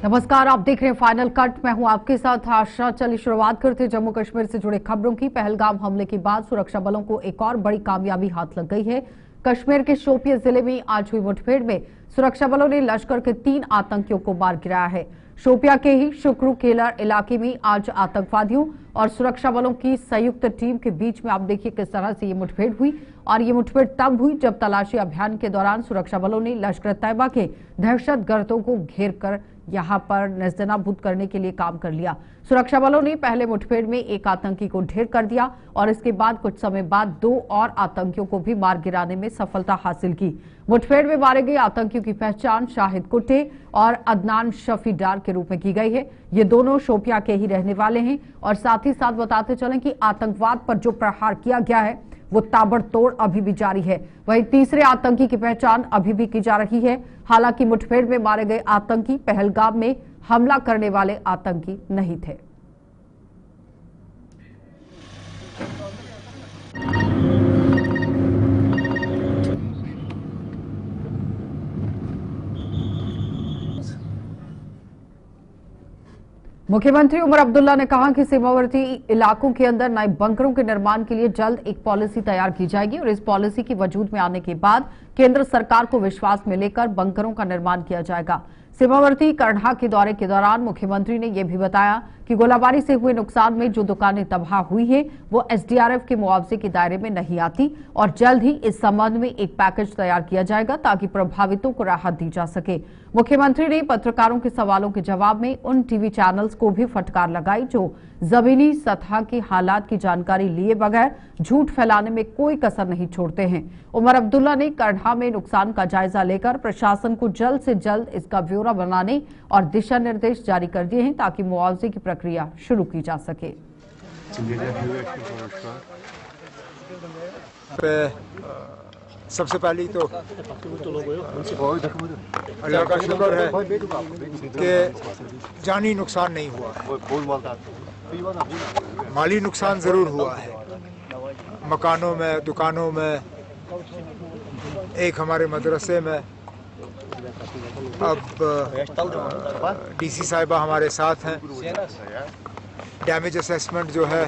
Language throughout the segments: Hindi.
नमस्कार, आप देख रहे हैं फाइनल कट। मैं हूं आपके साथ आशा। चलिए शुरुआत करते हैं जम्मू कश्मीर से जुड़े खबरों की। पहलगाम हमले के बाद सुरक्षा बलों को एक और बड़ी कामयाबी हाथ लग गई है। कश्मीर के शोपियां जिले में आज हुई मुठभेड़ में सुरक्षा बलों ने लश्कर के 3 आतंकियों को मार गिराया है। शोपियां के ही शुक्रू केलर इलाके में आज आतंकवादियों और सुरक्षा बलों की संयुक्त टीम के बीच में आप देखिए किस तरह से ये मुठभेड़ हुई। और ये मुठभेड़ तब हुई जब तलाशी अभियान के दौरान सुरक्षा बलों ने लश्कर तैयबा के दहशतगर्दों को घेर कर यहां पर नेस्तनाबूद करने के लिए काम कर लिया। सुरक्षा बलों ने पहले मुठभेड़ में एक आतंकी को ढेर कर दिया और इसके बाद कुछ समय बाद 2 और आतंकियों को भी मार गिराने में सफलता हासिल की। मुठभेड़ में मारे गए आतंकियों की पहचान शाहिद कुट्टे और अदनान शफी डार के रूप में की गई है। ये दोनों शोपियां के ही रहने वाले हैं। और साथ ही साथ बताते चलें कि आतंकवाद पर जो प्रहार किया गया है वो ताबड़तोड़ अभी भी जारी है। वहीं तीसरे आतंकी की पहचान अभी भी की जा रही है। हालांकि मुठभेड़ में मारे गए आतंकी पहलगाम में हमला करने वाले आतंकी नहीं थे। मुख्यमंत्री उमर अब्दुल्ला ने कहा कि सीमावर्ती इलाकों के अंदर नए बंकरों के निर्माण के लिए जल्द एक पॉलिसी तैयार की जाएगी और इस पॉलिसी की वजूद में आने के बाद केंद्र सरकार को विश्वास में लेकर बंकरों का निर्माण किया जाएगा। सीमावर्ती करढ़ा के दौरे के दौरान मुख्यमंत्री ने यह भी बताया कि गोलाबारी से हुए नुकसान में जो दुकानें तबाह हुई है वो एसडीआरएफ के मुआवजे के दायरे में नहीं आती और जल्द ही इस संबंध में एक पैकेज तैयार किया जाएगा ताकि प्रभावितों को राहत दी जा सके। मुख्यमंत्री ने पत्रकारों के सवालों के जवाब में उन टीवी चैनल्स को भी फटकार लगाई जो जमीनी सतह के हालात की जानकारी लिए बगैर झूठ फैलाने में कोई कसर नहीं छोड़ते हैं। उमर अब्दुल्ला ने करढ़ा में नुकसान का जायजा लेकर प्रशासन को जल्द से जल्द इसका ब्यौरा बनाने और दिशा निर्देश जारी कर दिए हैं ताकि मुआवजे की प्रक्रिया शुरू की जा सके। सबसे पहले तो अल्लाह का शुक्र है कि जानी नुकसान नहीं हुआ है। माली नुकसान जरूर हुआ है, मकानों में, दुकानों में, एक हमारे मदरसे में। अब डीसी साहिबा हमारे साथ हैं। डैमेज असेसमेंट जो है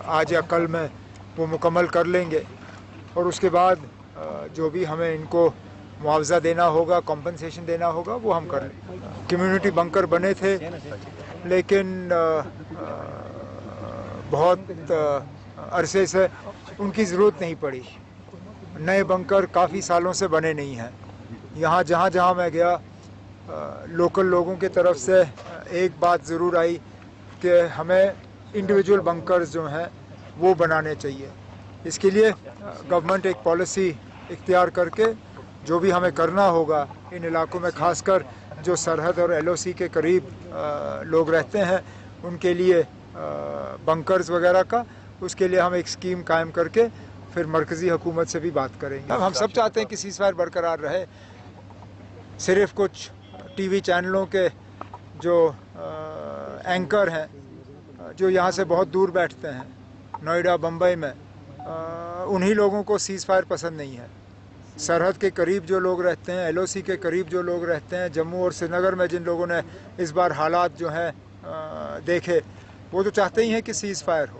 आज या कल में वो मुकम्मल कर लेंगे और उसके बाद जो भी हमें इनको मुआवजा देना होगा, कॉम्पनसेशन देना होगा, वो हम कर लेंगे। कम्युनिटी बंकर बने थे लेकिन बहुत अरसे से उनकी ज़रूरत नहीं पड़ी। नए बंकर काफ़ी सालों से बने नहीं हैं। यहाँ जहाँ मैं गया लोकल लोगों की तरफ से एक बात ज़रूर आई कि हमें इंडिविजुअल बंकर्स जो हैं वो बनाने चाहिए। इसके लिए गवर्नमेंट एक पॉलिसी इख्तियार करके जो भी हमें करना होगा इन इलाकों में, खासकर जो सरहद और एलओसी के करीब लोग रहते हैं उनके लिए बंकर्स वगैरह का, उसके लिए हम एक स्कीम कायम करके फिर मरकज़ी हुकूमत से भी बात करेंगे। हम सब चाहते हैं कि सीज़फायर बरकरार रहे। सिर्फ कुछ टीवी चैनलों के जो एंकर हैं जो यहाँ से बहुत दूर बैठते हैं, नोएडा, बम्बई में, उन्हीं लोगों को सीज़फायर पसंद नहीं है। सरहद के करीब जो लोग रहते हैं, एलओसी के करीब जो लोग रहते हैं, जम्मू और श्रीनगर में जिन लोगों ने इस बार हालात जो हैं देखे, वो तो चाहते ही हैं कि सीज़फायर हो।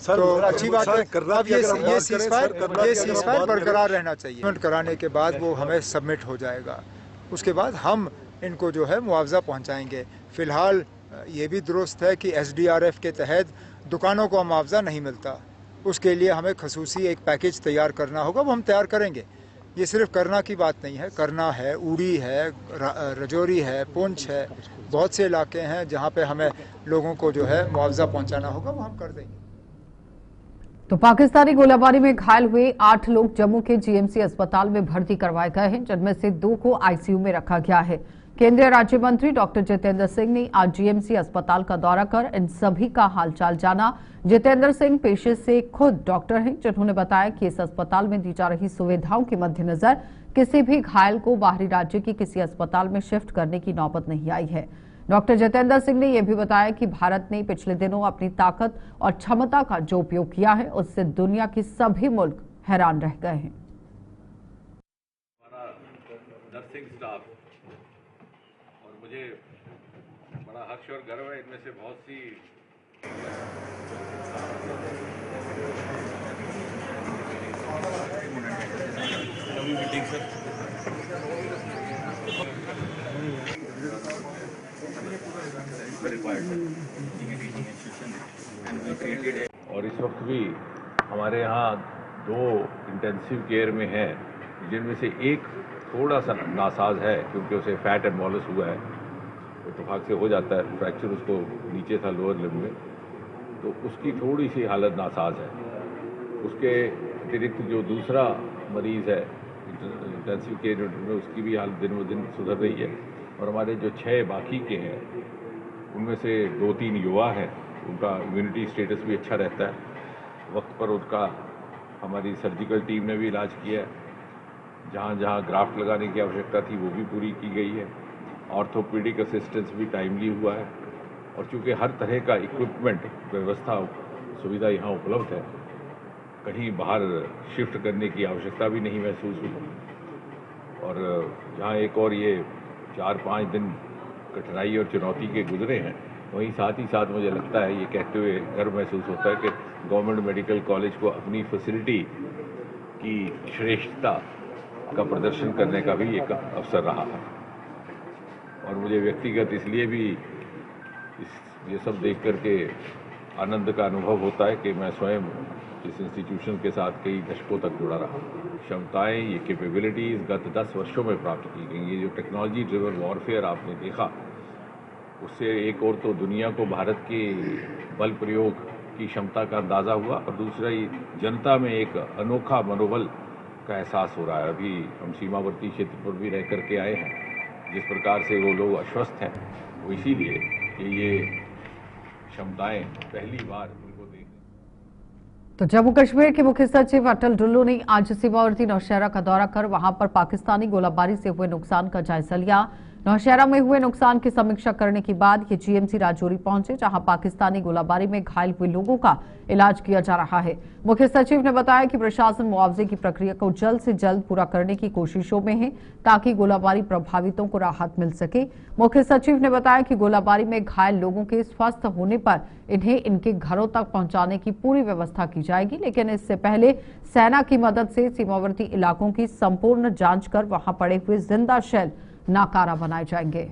तो अच्छी बात है। अब ये सीज़फायर बरकरार रहना चाहिए। कराने के बाद वो हमें सबमिट हो जाएगा। उसके बाद हम इनको जो है मुआवजा पहुँचाएँगे। फ़िलहाल ये भी दुरुस्त है कि एसडीआरएफ के तहत दुकानों को मुआवजा नहीं मिलता। उसके लिए हमें खसूसी एक पैकेज तैयार करना होगा, वो हम तैयार करेंगे। ये सिर्फ करना की बात नहीं है, करना है। उड़ी है, रजौरी है, पुंछ है, बहुत से इलाके हैं जहाँ पे हमें लोगों को जो है मुआवजा पहुँचाना होगा, वो हम कर देंगे। तो पाकिस्तानी गोलाबारी में घायल हुए 8 लोग जम्मू के जीएमसी अस्पताल में भर्ती करवाए गए हैं, जिनमें से 2 को आईसीयू में रखा गया है। केंद्रीय राज्य मंत्री डॉक्टर जितेंद्र सिंह ने आज जीएमसी अस्पताल का दौरा कर इन सभी का हालचाल जाना। जितेंद्र सिंह पेशे से खुद डॉक्टर हैं, जिन्होंने बताया कि इस अस्पताल में दी जा रही सुविधाओं के मद्देनजर किसी भी घायल को बाहरी राज्य के किसी अस्पताल में शिफ्ट करने की नौबत नहीं आई है। डॉक्टर जितेंद्र सिंह ने यह भी बताया कि भारत ने पिछले दिनों अपनी ताकत और क्षमता का जो उपयोग किया है उससे दुनिया के सभी मुल्क हैरान रह गए हैं। नर्सिंग स्टाफ और मुझे हर्ष और गर्व है। इनमें से बहुत सी और इस वक्त भी हमारे यहाँ 2 इंटेंसिव केयर में हैं, जिनमें से एक थोड़ा सा नासाज है क्योंकि उसे फैट एम्बोलस हुआ है, इत्तेफाक से हो जाता है, फ्रैक्चर उसको नीचे था लोअर लिम्ब में, तो उसकी थोड़ी सी हालत नासाज है। उसके अतिरिक्त जो दूसरा मरीज़ है इंटेंसिव केयर यूनिट में, उसकी भी हालत दिन ब दिन सुधर रही है। और हमारे जो 6 बाकी के हैं उनमें से 2-3 युवा हैं, उनका इम्यूनिटी स्टेटस भी अच्छा रहता है। वक्त पर उनका हमारी सर्जिकल टीम ने भी इलाज किया है। जहाँ जहाँ ग्राफ्ट लगाने की आवश्यकता थी वो भी पूरी की गई है। ऑर्थोपेडिक असिस्टेंस भी टाइमली हुआ है। और चूँकि हर तरह का इक्विपमेंट व्यवस्था सुविधा यहाँ उपलब्ध है, कहीं बाहर शिफ्ट करने की आवश्यकता भी नहीं महसूस हुई। और जहाँ एक और ये 4-5 दिन कठिनाई और चुनौती के गुजरे हैं, वहीं साथ ही साथ मुझे लगता है, ये कहते हुए गर्व महसूस होता है कि गवर्नमेंट मेडिकल कॉलेज को अपनी फैसिलिटी की श्रेष्ठता का प्रदर्शन करने का भी एक अवसर रहा है। और मुझे व्यक्तिगत इसलिए भी ये सब देख करके आनंद का अनुभव होता है कि मैं स्वयं इस इंस्टीट्यूशन के साथ कई दशकों तक जुड़ा रहा। क्षमताएं, ये कैपेबिलिटीज़ गत 10 वर्षों में प्राप्त की गई। ये जो टेक्नोलॉजी ड्रिवन वॉरफेयर आपने देखा, उससे एक और तो दुनिया को भारत के बल प्रयोग की क्षमता का अंदाज़ा हुआ, और दूसरा ये जनता में एक अनोखा मनोबल का एहसास हो रहा है। अभी हम सीमावर्ती क्षेत्र पर भी रह करके आए हैं, जिस प्रकार से वो लोग आश्वस्त हैं, वो इसीलिए कि ये क्षमताएं पहली बार उनको देख। तो जम्मू कश्मीर के मुख्य सचिव अटल डुल्लू ने आज सीमावर्ती नौशहरा का दौरा कर वहां पर पाकिस्तानी गोलाबारी से हुए नुकसान का जायजा लिया। नौशहरा में हुए नुकसान की समीक्षा करने के बाद ये जीएमसी राजौरी पहुंचे, जहां पाकिस्तानी गोलाबारी में घायल हुए लोगों का इलाज किया जा रहा है। मुख्य सचिव ने बताया कि प्रशासन मुआवजे की प्रक्रिया को जल्द से जल्द पूरा करने की कोशिशों में है, ताकि गोलाबारी प्रभावितों को राहत मिल सके। मुख्य सचिव ने बताया कि गोलाबारी में घायल लोगों के स्वस्थ होने पर इन्हें इनके घरों तक पहुंचाने की पूरी व्यवस्था की जाएगी, लेकिन इससे पहले सेना की मदद से सीमावर्ती इलाकों की संपूर्ण जांच कर वहां पड़े हुए जिंदा शेल नाकारा बनाए जाएंगे।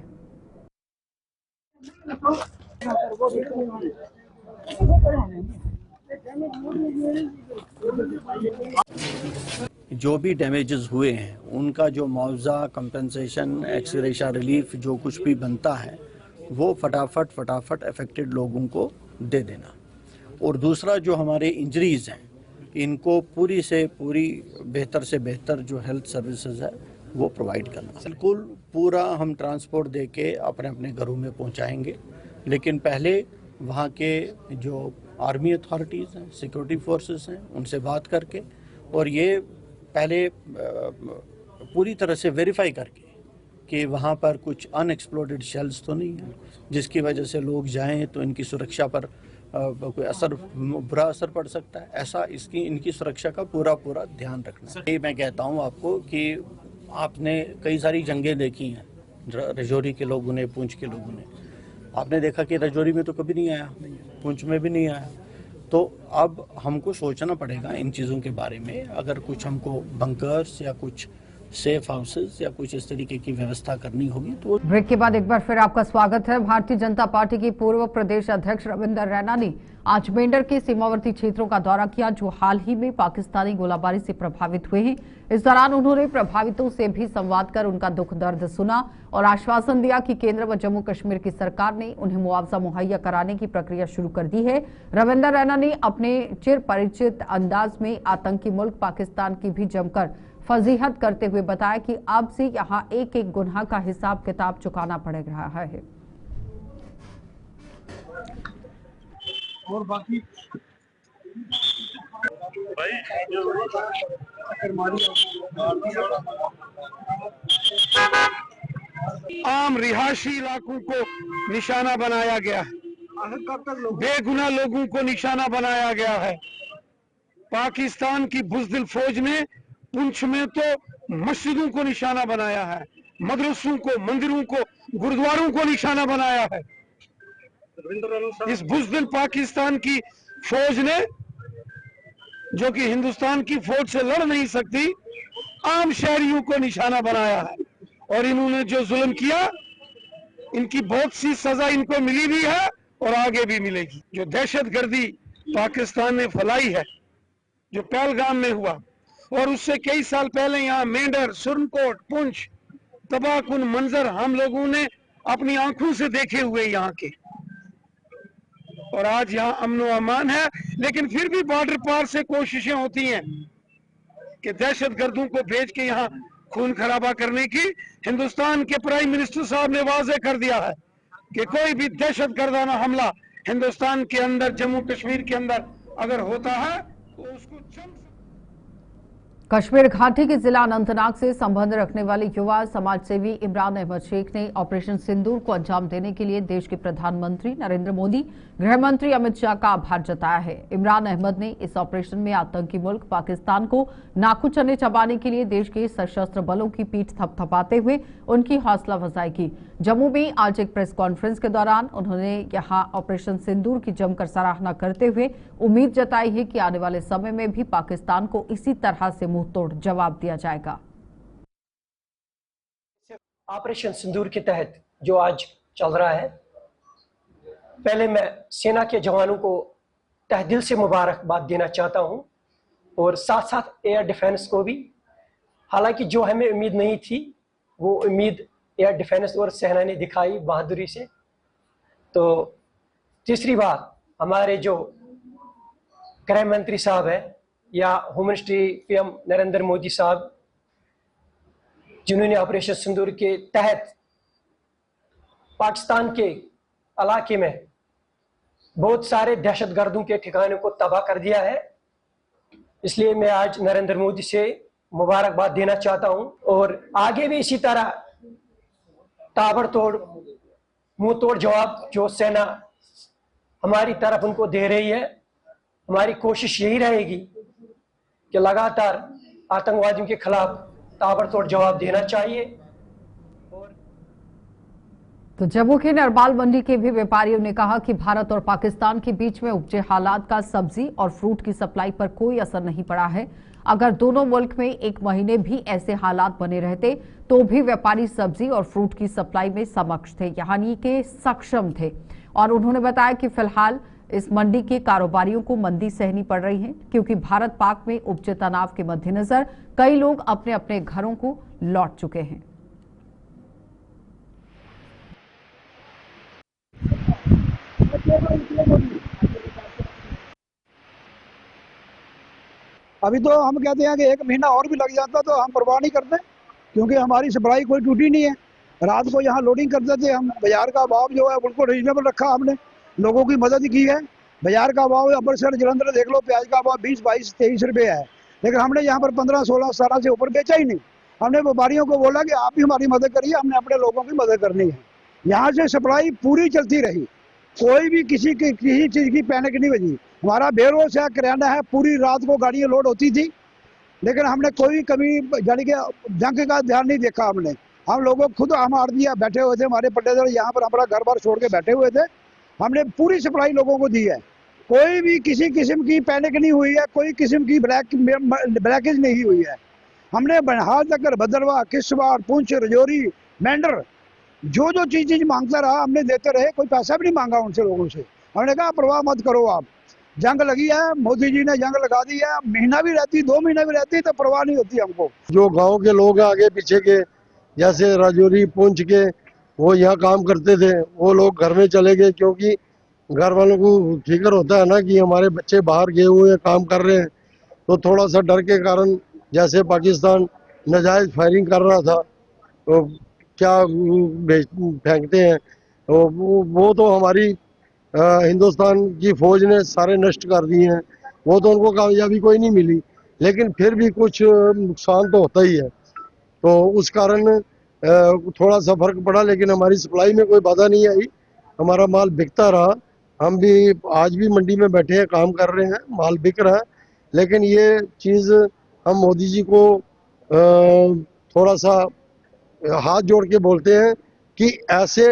जो भी डैमेजेस हुए हैं उनका जो मुआवजा, कंपनसेशन, एक्स-ग्रेशिया रिलीफ जो कुछ भी बनता है वो फटाफट अफेक्टेड लोगों को दे देना। और दूसरा, जो हमारे इंजरीज हैं इनको पूरी से पूरी बेहतर से बेहतर जो हेल्थ सर्विसेज है वो प्रोवाइड करना। बिल्कुल पूरा हम ट्रांसपोर्ट देके अपने अपने घरों में पहुंचाएंगे, लेकिन पहले वहाँ के जो आर्मी अथॉरिटीज़ हैं, सिक्योरिटी फोर्सेस हैं, उनसे बात करके और ये पहले पूरी तरह से वेरीफाई करके कि वहाँ पर कुछ अनएक्सप्लोडेड शेल्स तो नहीं है, जिसकी वजह से लोग जाएं तो इनकी सुरक्षा पर कोई बुरा असर पड़ सकता है। ऐसा इनकी सुरक्षा का पूरा ध्यान रखना। ये मैं कहता हूँ आपको कि आपने कई सारी जंगें देखी हैं, राजौरी के लोगों ने, पुंछ के लोगों ने। आपने देखा कि राजौरी में तो कभी नहीं आया, पुंछ में भी नहीं आया। तो अब हमको सोचना पड़ेगा इन चीज़ों के बारे में। अगर कुछ हमको बंकर्स या कुछ सेफ हाउसेस या कुछ इस तरीके की व्यवस्था करनी होगी तो। ब्रेक के बाद एक बार फिर आपका स्वागत है। भारतीय जनता पार्टी की पूर्व प्रदेश अध्यक्ष रविंदर रैना ने आज मेंढर के सीमावर्ती क्षेत्रों का दौरा किया, जो हाल ही में पाकिस्तानी गोलाबारी से प्रभावित हुए हैं। इस दौरान उन्होंने प्रभावितों से भी संवाद कर उनका दुख दर्द सुना और आश्वासन दिया कि केंद्र व जम्मू कश्मीर की सरकार ने उन्हें मुआवजा मुहैया कराने की प्रक्रिया शुरू कर दी है। रविंदर रैना ने अपने चिर परिचित अंदाज में आतंकी मुल्क पाकिस्तान की भी जमकर फजीहत करते हुए बताया कि अब से यहां एक एक गुनाह का हिसाब किताब चुकाना पड़ रहा है। और बाकी आम रिहायशी इलाकों को निशाना बनाया गया है, बेगुनाह लोगों को निशाना बनाया गया है। पाकिस्तान की बुज़दिल फौज ने पुंछ में तो मस्जिदों को निशाना बनाया है, मदरसों को, मंदिरों को, गुरुद्वारों को निशाना बनाया है। इस बुज़दिल पाकिस्तान की फौज ने, जो कि हिंदुस्तान की फौज से लड़ नहीं सकती, आम शहरियों को निशाना बनाया है। और इन्होंने जो जुल्म किया, इनकी बहुत सी सजा इनको मिली भी है और आगे भी मिलेगी। जो दहशतगर्दी पाकिस्तान ने फैलाई है, जो पहलगाम में हुआ, और उससे कई साल पहले यहाँ मेंढर, सुरनकोट, पुंछ, तबाहकुन मंजर हम लोगों ने अपनी आंखों से देखे हुए यहाँ के। और आज यहाँ अमन व अमान है, लेकिन फिर भी बॉर्डर पार से कोशिशें होती हैं कि दहशतगर्दों को भेज के यहाँ खून खराबा करने की। हिंदुस्तान के प्राइम मिनिस्टर साहब ने वाज़ेह कर दिया है कि कोई भी दहशतगर्दाना हमला हिंदुस्तान के अंदर, जम्मू कश्मीर के अंदर अगर होता है तो उसको कश्मीर घाटी के जिला अनंतनाग से संबंध रखने वाले युवा समाजसेवी इमरान अहमद शेख ने ऑपरेशन सिंदूर को अंजाम देने के लिए देश के प्रधानमंत्री नरेंद्र मोदी, गृह मंत्री अमित शाह का आभार जताया है। इमरान अहमद ने इस ऑपरेशन में आतंकी मुल्क पाकिस्तान को नाकू चने चबाने के लिए देश के सशस्त्र बलों की पीठ थपथपाते हुए उनकी हौसला अफजाई की। जम्मू में आज एक प्रेस कॉन्फ्रेंस के दौरान उन्होंने यहां ऑपरेशन सिंदूर की जमकर सराहना करते हुए उम्मीद जताई है कि आने वाले समय में भी पाकिस्तान को इसी तरह से मुंहतोड़ जवाब दिया जाएगा। ऑपरेशन सिंदूर के तहत जो आज चल रहा है, पहले मैं सेना के जवानों को तहे दिल से मुबारकबाद देना चाहता हूं और साथ साथ एयर डिफेंस को भी। हालांकि जो हमें उम्मीद नहीं थी, वो उम्मीद एयर डिफेंस और सेना ने दिखाई बहादुरी से। तो तीसरी बात, हमारे जो गृह मंत्री साहब है या home ministry PM Narendra Modi साहब, जिन्होंने ऑपरेशन सिंदूर के तहत पाकिस्तान के इलाके में बहुत सारे दहशतगर्दों के ठिकानों को तबाह कर दिया है। इसलिए मैं आज नरेंद्र मोदी से मुबारकबाद देना चाहता हूं और आगे भी इसी तरह ताबड़तोड़ मुंहतोड़ जवाब जो सेना हमारी तरफ उनको दे रही है। हमारी कोशिश यही रहेगी कि लगातार आतंकवादियों के खिलाफ ताबड़तोड़ जवाब देना चाहिए। तो जम्मू के नरबाल मंडी के भी व्यापारियों ने कहा कि भारत और पाकिस्तान के बीच में उपजे हालात का सब्जी और फ्रूट की सप्लाई पर कोई असर नहीं पड़ा है। अगर दोनों मुल्क में एक महीने भी ऐसे हालात बने रहते तो भी व्यापारी सब्जी और फ्रूट की सप्लाई में समक्ष थे, यानी कि सक्षम थे। और उन्होंने बताया कि फिलहाल इस मंडी के कारोबारियों को मंदी सहनी पड़ रही है, क्योंकि भारत पाक में उपजे तनाव के मद्देनजर कई लोग अपने अपने घरों को लौट चुके हैं। अभी तो हम कहते हैं कि एक महीना और भी लग जाता तो हम परवाह नहीं करते, क्योंकि हमारी सप्लाई कोई टूटी नहीं है। रात को यहाँ लोडिंग करते थे हम। बाजार का भाव जो है बिल्कुल रीजनेबल रखा, हमने लोगों की मदद की है। बाजार का भाव अमृतसर जलंधर देख लो, प्याज का भाव 20, 22, 23 रुपये है, लेकिन हमने यहाँ पर 15, 16, 17 से ऊपर बेचा ही नहीं। हमने व्यापारियों को बोला कि आप भी हमारी मदद करिए, हमने अपने लोगों की मदद करनी है। यहाँ से सप्लाई पूरी चलती रही, कोई भी किसी चीज़ की पैनिक नहीं बजी। हमारा बेरोज है, किराना है, पूरी रात को गाड़ियाँ लोड होती थी, लेकिन हमने कोई कमी यानी कि जंग का ध्यान नहीं देखा। हम लोगों खुद हम आड़तिया बैठे हुए थे, हमारे पट्टेदार यहाँ पर हमारा घर बार छोड़ के बैठे हुए थे। हमने पूरी सप्लाई लोगों को दी है, कोई भी किसी किस्म की पैनिक नहीं हुई है, कोई किस्म की ब्लैकेज नहीं हुई है। हमने हाल तक भद्रवाह, किश्तवाड़, पुंछ, रजौरी, मेंढर जो चीज मांगता रहा हमने देते रहे, कोई पैसा भी नहीं मांगा उनसे लोगों से। हमने कहा परवाह मत करो, आप जंग लगी है, मोदी जी ने जंग लगा दी है, महीना भी रहती, 2 महीना भी रहती तो परवाह नहीं होती हमको। जो गांव के लोग आगे पीछे के, जैसे राजौरी, पुंछ के, वो यहाँ काम करते थे, वो लोग घर में चले गए, क्योंकि घर वालों को फिक्र होता है ना कि हमारे बच्चे बाहर गए हुए हैं, काम कर रहे हैं। तो थोड़ा सा डर के कारण, जैसे पाकिस्तान नाजायज फायरिंग कर रहा था, तो क्या फेंकते हैं, तो वो तो हमारी हिंदुस्तान की फौज ने सारे नष्ट कर दिए हैं। वो तो उनको कामयाबी कोई नहीं मिली, लेकिन फिर भी कुछ नुकसान तो होता ही है। तो उस कारण थोड़ा सा फर्क पड़ा, लेकिन हमारी सप्लाई में कोई बाधा नहीं आई, हमारा माल बिकता रहा। हम भी आज भी मंडी में बैठे हैं, काम कर रहे हैं, माल बिक रहा है। लेकिन ये चीज़ हम मोदी जी को थोड़ा सा हाथ जोड़ के बोलते हैं कि ऐसे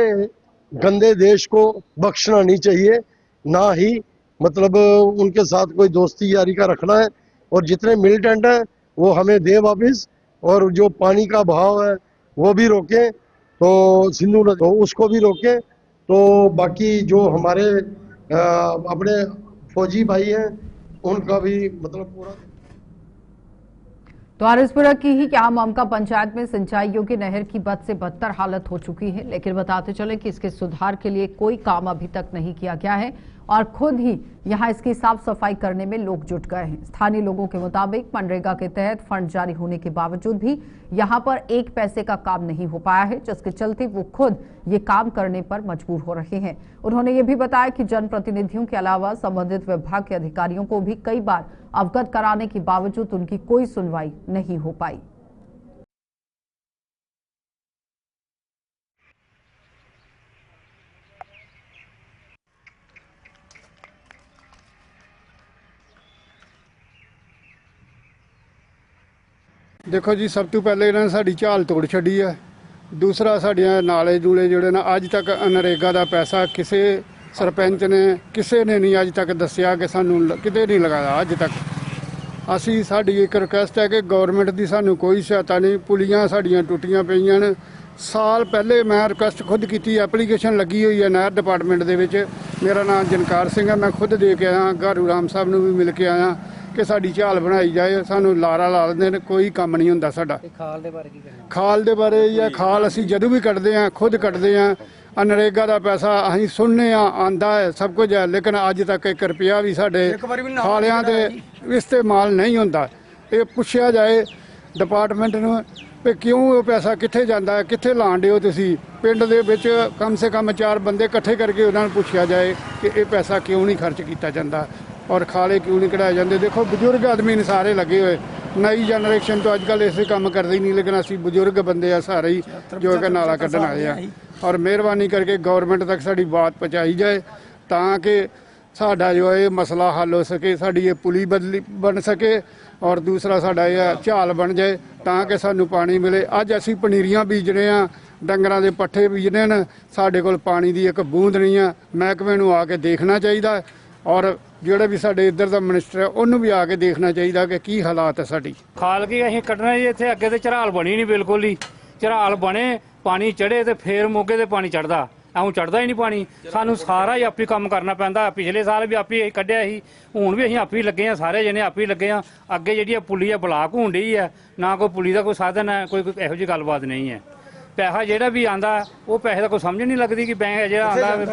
गंदे देश को बख्शना नहीं चाहिए, ना ही मतलब उनके साथ कोई दोस्ती यारी का रखना है। और जितने मिलिटेंट हैं वो हमें दें वापिस, और जो पानी का बहाव है वो भी रोकें, तो सिंधु नदी तो उसको भी रोकें। तो बाकी जो हमारे अपने फौजी भाई हैं उनका भी मतलब पूरा। तो आरएसपुरा की ही क्या मामका पंचायत में सिंचाई योग्य नहर की बद से बदतर हालत हो चुकी है, लेकिन बताते चले कि इसके सुधार के लिए कोई काम अभी तक नहीं किया गया है और खुद ही यहां इसकी साफ सफाई करने में लोग जुट गए हैं। स्थानीय लोगों के मुताबिक मनरेगा के तहत फंड जारी होने के बावजूद भी यहां पर एक पैसे का काम नहीं हो पाया है, जिसके चलते वो खुद ये काम करने पर मजबूर हो रहे हैं। उन्होंने ये भी बताया कि जनप्रतिनिधियों के अलावा संबंधित विभाग के अधिकारियों को भी कई बार अवगत कराने के बावजूद उनकी कोई सुनवाई नहीं हो पाई। देखो जी, सब तो पहले इन्होंने साड़ी झाल तोड़ छड़ी है। दूसरा साड़ियाँ नाले दूले जोड़े ना अज तक नरेगा का पैसा किसी सरपंच ने किसी ने नहीं अज तक दसिया कि सानू किते नहीं लगाया अज तक। असी साड़ी एक रिक्वेस्ट है कि गौरमेंट की सानू कोई सहायता नहीं। पुलियां साड़ियाँ टुटियां पईयां ने। साल पहले मैं रिक्वेस्ट खुद की एप्लीकेशन लगी हुई है नहर डिपार्टमेंट दे विच। मेरा नाम जनकार सिंह है, मैं खुद दे के आया, गारू राम साहब नूं भी मिल के आया कि साड़ी झाल बनाई जाए। सानू लारा ला लेंदे ने, कोई काम नहीं हुंदा साडा। खाल दे बारे या खाल असी जदों भी कटदे हैं खुद कटदे हैं। नरेगा का पैसा असीं सुनने आंदा है, सब कुछ है, लेकिन अज तक 1 रुपया भी साडे खालियां दे इस्तेमाल नहीं हुंदा। ये पुछया जाए डिपार्टमेंट नूं भी क्यों वो पैसा कित्थे जांदा है, कित्थे लाण दिओ तुसीं। पिंड दे विच कम से कम 4 बंदे इकट्ठे करके उन्हां नूं पुछया जाए कि ये पैसा क्यों नहीं खर्च किया जाता और खाले क्यों नहीं कढ़ाए जाते। देखो बजुर्ग आदमी ने सारे लगे हुए, नई जनरेशन तो अजकल इसे काम करती नहीं, लेकिन असी बजुर्ग बंदे आ सारे ही जो कि नाला कढ़न आए हैं। और मेहरबानी करके गौरमेंट तक साड़ी बात पहुँचाई जाए ताकि साडा जो है मसला हल हो सके, साड़ी ये पुली बदली बन सके और दूसरा साडा यह झाल बन जाए ताकि सानू पानी मिले। अज असी पनीरियां बीजने आ, डंगरां दे पट्ठे बीजने न, साडे कोल पानी की एक बूंद नहीं है। महकमे नूं आके देखना चाहिए और ਜਿਹੜੇ ਵੀ ਸਾਡੇ ਇੱਧਰ ਦਾ ਮਿਨਿਸਟਰ ਹੈ ਉਹਨੂੰ ਵੀ ਆ ਕੇ ਦੇਖਣਾ ਚਾਹੀਦਾ ਕਿ ਕੀ ਹਾਲਾਤ ਹੈ ਸਾਡੀ। ਖਾਲ ਕੀ ਅਸੀਂ ਕੱਢਣਾ ਜੀ, ਇੱਥੇ ਅੱਗੇ ਤੇ ਝਰਾਲ ਬਣੀ ਨਹੀਂ ਬਿਲਕੁਲ ਹੀ। ਝਰਾਲ ਬਣੇ ਪਾਣੀ ਚੜੇ ਤੇ ਫੇਰ ਮੋਗੇ ਤੇ ਪਾਣੀ ਚੜਦਾ, ਐਉਂ ਚੜਦਾ ਹੀ ਨਹੀਂ ਪਾਣੀ। ਸਾਨੂੰ ਸਾਰਾ ਹੀ ਆਪੀ ਕੰਮ ਕਰਨਾ ਪੈਂਦਾ। ਪਿਛਲੇ ਸਾਲ ਵੀ ਆਪੀ ਕੱਢਿਆ ਸੀ, ਹੁਣ ਵੀ ਅਸੀਂ ਆਪੀ ਲੱਗੇ ਆ, ਸਾਰੇ ਜਣੇ ਆਪੀ ਲੱਗੇ ਆ। ਅੱਗੇ ਜਿਹੜੀ ਪੁਲੀ ਆ ਬਲਾਕ ਹੋਣ ਡਈ ਹੈ, ਨਾ ਕੋਈ ਪੁਲੀ ਦਾ ਕੋਈ ਸਾਧਨ ਹੈ, ਕੋਈ ਇਹੋ ਜਿਹੀ ਗੱਲਬਾਤ ਨਹੀਂ ਹੈ। ਪੈਸਾ ਜਿਹੜਾ ਵੀ ਆਂਦਾ ਉਹ ਪੈਸੇ ਦਾ ਕੋਈ ਸਮਝ ਨਹੀਂ ਲੱਗਦੀ ਕਿ ਬੈਂਕ ਜਿਹੜਾ ਆਂਦਾ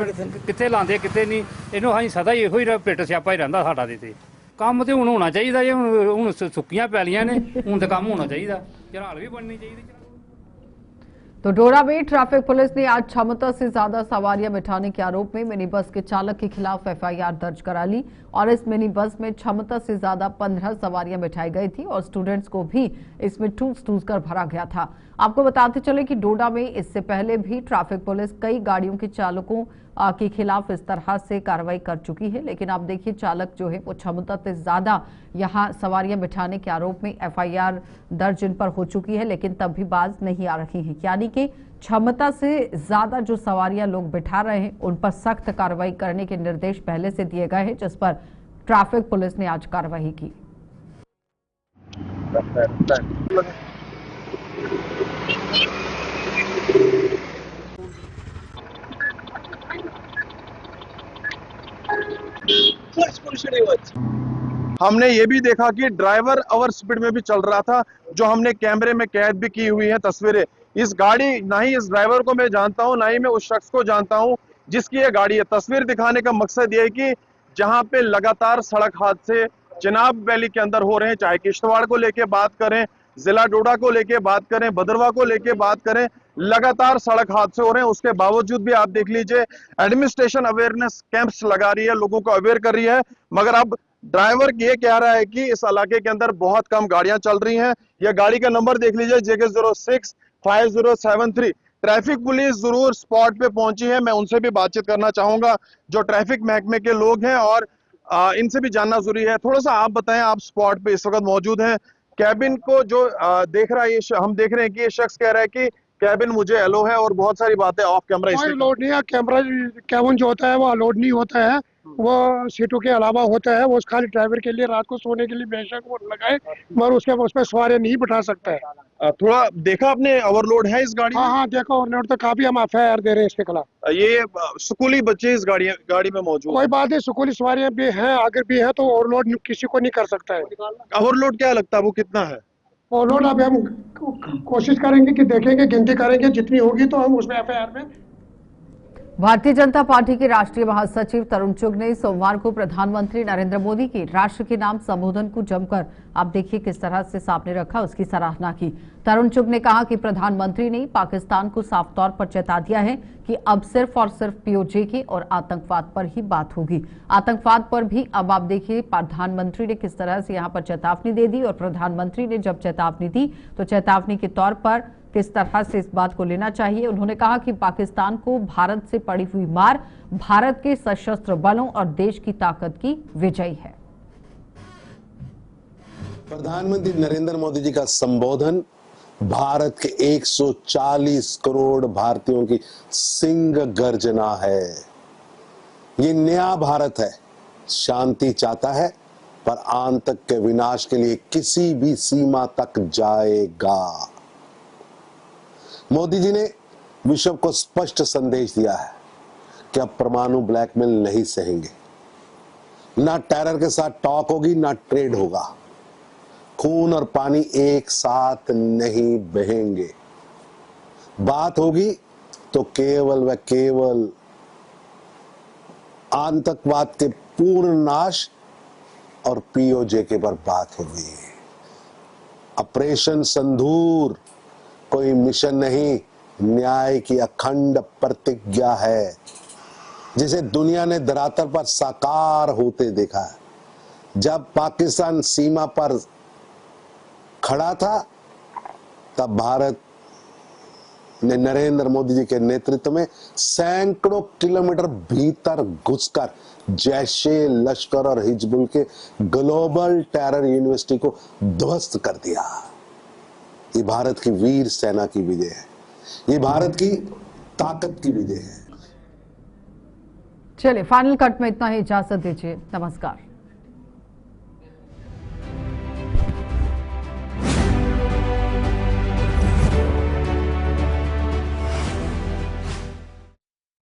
ਕਿੱਥੇ ਲਾਉਂਦੇ ਕਿੱਥੇ ਨਹੀਂ। ਇਹਨੂੰ ਅਸੀਂ ਸਦਾ ਹੀ ਇਹੋ ਹੀ ਪਿੱਟ ਸਿਆਪਾ ਹੀ ਰਹਿੰਦਾ ਸਾਡਾ ਤੇ ਕੰਮ ਤੇ ਹੁਣ ਹੋਣਾ ਚਾਹੀਦਾ ਜੇ ਹੁਣ ਸੁੱਕੀਆਂ ਪੈਲੀਆਂ ਨੇ, ਹੁਣ ਤੇ ਕੰਮ ਹੋਣਾ ਚਾਹੀਦਾ, ਝਰਾਲ ਵੀ ਬਣਨੀ ਚਾਹੀਦੀ। तो डोडा में ट्रैफिक पुलिस ने आज क्षमता से ज्यादा सवारियां बिठाने के आरोप में मिनी बस के चालक के खिलाफ एफआईआर दर्ज करा ली और इस मिनी बस में क्षमता से ज्यादा 15 सवारियां बिठाई गई थी और स्टूडेंट्स को भी इसमें ठूस कर भरा गया था। आपको बताते चले कि डोडा में इससे पहले भी ट्रैफिक पुलिस कई गाड़ियों के चालकों के खिलाफ इस तरह से कार्रवाई कर चुकी है, लेकिन आप देखिए चालक जो है वो क्षमता से ज्यादा यहां सवारियां बिठाने के आरोप में एफआईआर दर्ज इन पर हो चुकी है, लेकिन तब भी बाज नहीं आ रही है। यानी कि क्षमता से ज्यादा जो सवारियां लोग बिठा रहे हैं उन पर सख्त कार्रवाई करने के निर्देश पहले से दिए गए हैं, जिस पर ट्रैफिक पुलिस ने आज कार्रवाई की। हमने ये भी देखा कि ड्राइवर ओवर स्पीड में भी चल रहा था, जो हमने कैमरे में कैद भी की हुई है तस्वीरें। इस गाड़ी, ना ही इस ड्राइवर को मैं जानता हूं, ना ही मैं उस शख्स को जानता हूं जिसकी ये गाड़ी है। तस्वीर दिखाने का मकसद ये है कि जहां पे लगातार सड़क हादसे चिनाब वैली के अंदर हो रहे हैं, चाहे किश्तवाड़ को लेके बात करें, जिला डोडा को लेके बात करें, भदरवा को लेके बात करें, लगातार सड़क हादसे हो रहे हैं। उसके बावजूद भी आप देख लीजिए एडमिनिस्ट्रेशन अवेयरनेस कैंप्स लगा रही है, लोगों को अवेयर कर रही है, मगर अब ड्राइवर ये कह रहा है कि इस इलाके के अंदर बहुत कम गाड़ियां चल रही हैं। यह गाड़ी का नंबर देख लीजिए, JK065073। ट्रैफिक पुलिस जरूर स्पॉट पे पहुंची है, मैं उनसे भी बातचीत करना चाहूंगा जो ट्रैफिक महकमे के लोग हैं और इनसे भी जानना जरूरी है। थोड़ा सा आप बताएं, आप स्पॉट पे इस वक्त मौजूद हैं, कैबिन को जो देख रहा है, हम देख रहे हैं कि ये शख्स कह रहा है कि कैबिन मुझे एलो है और बहुत सारी बातें ऑफ कैमरा कोई लोड नहीं है। कैमरा कैबिन जो होता है वो अलोड नहीं होता है, वो सीटों के अलावा होता है, वो खाली ड्राइवर के लिए रात को सोने के लिए बेशक वो लगाए, मगर उसमें सवारी नहीं बैठा सकता है। थोड़ा देखा आपने ओवरलोड है इस गाड़ी में? हाँ देखो, ओवरलोड तो काफी हम FIR दे रहे हैं इसके खिलाफ। ये स्कूली बच्चे इस गाड़ी में मौजूद? कोई बात नहीं, स्कूली सवारियां भी हैं, अगर भी है तो ओवरलोड किसी को नहीं कर सकता है। ओवरलोड क्या लगता है वो कितना है? ओवरलोड अभी हम कोशिश करेंगे कि देखेंगे, गिनती करेंगे, जितनी होगी तो हम उसमें FIR में। भारतीय जनता पार्टी के राष्ट्रीय महासचिव तरुण चुग ने सोमवार को प्रधानमंत्री नरेंद्र मोदी की राष्ट्र के नाम संबोधन को जमकर आप देखिए किस तरह से सामने रखा, उसकी सराहना की। तरुण चुग ने कहा कि प्रधानमंत्री ने पाकिस्तान को साफ तौर पर चेता दिया है कि अब सिर्फ और सिर्फ POJ और आतंकवाद पर ही बात होगी। आतंकवाद पर भी अब आप देखिए प्रधानमंत्री ने किस तरह से यहां पर चेतावनी दे दी, और प्रधानमंत्री ने जब चेतावनी दी तो चेतावनी के तौर पर किस तरह से इस बात को लेना चाहिए। उन्होंने कहा कि पाकिस्तान को भारत से पड़ी हुई मार भारत के सशस्त्र बलों और देश की ताकत की विजय है। प्रधानमंत्री नरेंद्र मोदी जी का संबोधन भारत के 140 करोड़ भारतीयों की सिंह गर्जना है। ये नया भारत है, शांति चाहता है पर आतंक के विनाश के लिए किसी भी सीमा तक जाएगा। मोदी जी ने विश्व को स्पष्ट संदेश दिया है कि अब परमाणु ब्लैकमेल नहीं सहेंगे, ना टेरर के साथ टॉक होगी, ना ट्रेड होगा। खून और पानी एक साथ नहीं बहेंगे। बात होगी तो केवल व केवल आतंकवाद के पूर्ण नाश और POJ के पर बात होगी। ऑपरेशन संदूर कोई मिशन नहीं, न्याय की अखंड प्रतिज्ञा है जिसे दुनिया ने धरातल पर साकार होते देखा है। जब पाकिस्तान सीमा पर खड़ा था तब भारत ने नरेंद्र मोदी जी के नेतृत्व में सैकड़ों किलोमीटर भीतर घुसकर जैशे, लश्कर और हिजबुल के ग्लोबल टेरर यूनिवर्सिटी को ध्वस्त कर दिया। ये भारत की वीर सेना की विजय है, ये भारत की ताकत की विजय है। चलिए फाइनल कट में इतना ही, इजाजत दीजिए, नमस्कार।